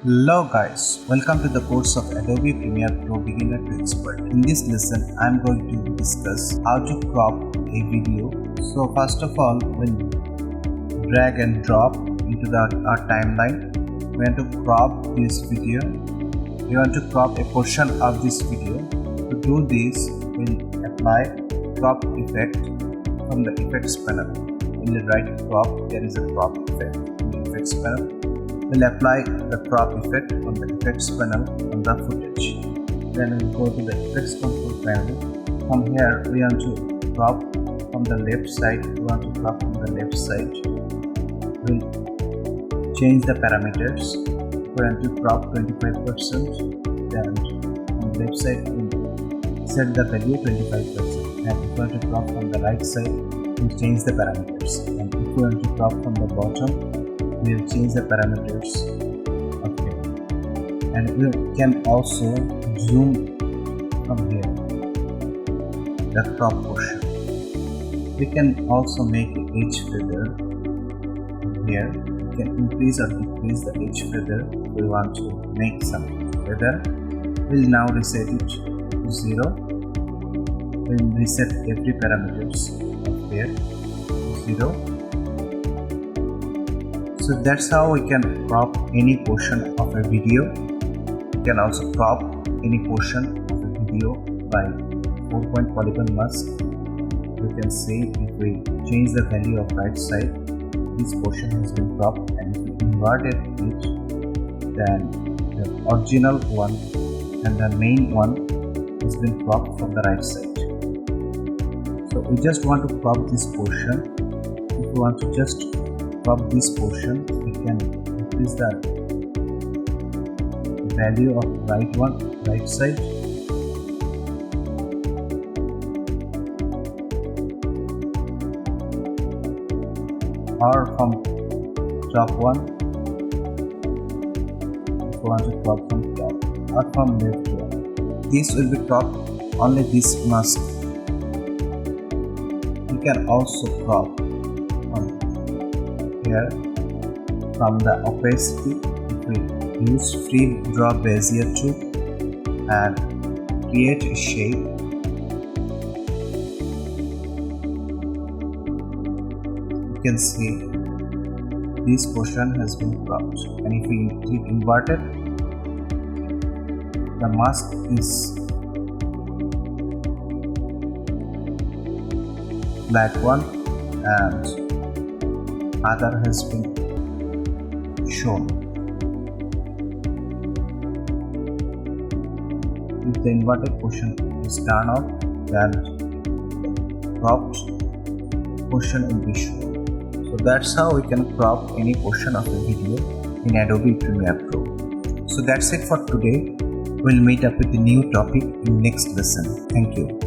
Hello guys, welcome to the course of Adobe Premiere Pro Beginner to Expert. In this lesson, I am going to discuss how to crop a video. So first of all, we'll drag and drop into our timeline. We want to crop this video. We want to crop a portion of this video. To do this, we'll apply crop effect from the effects panel. In the right crop, there is a crop effect in the effects panel. We'll apply the crop effect on the effects panel on the footage. Then we'll go to the effects control panel. From here we want to crop from the left side. We'll change the parameters. We want to crop 25%. Then on the left side we'll set the value 25%. And if we want to crop from the right side, we'll change the parameters. And if we want to crop from the bottom, we will change the parameters. Okay, and we can also zoom from here the crop portion. We can also make an edge feather here. We can increase or decrease the edge feather. We want to make some feather. We'll now reset it to 0. We'll reset every parameters of here to 0. So that's how we can crop any portion of a video. We can also crop any portion of a video by 4-point polygon mask. You can see if we change the value of right side, this portion has been cropped, and if we inverted it, then the original one and the main one has been cropped from the right side. So we just want to crop this portion. If we want to just crop this portion, we can increase the value of right side, or from top one if we want to crop from top, or from left one. This will be cropped only this mask. You can also crop here from the opacity. If we use free draw bezier tool and create a shape, you can see this portion has been cropped, and if we click inverted, the mask is black one and other has been shown. If the inverted portion is turned off, then the cropped portion will be shown. So that's how we can crop any portion of a video in Adobe Premiere Pro. So that's it for today. We'll meet up with a new topic in next lesson. Thank you.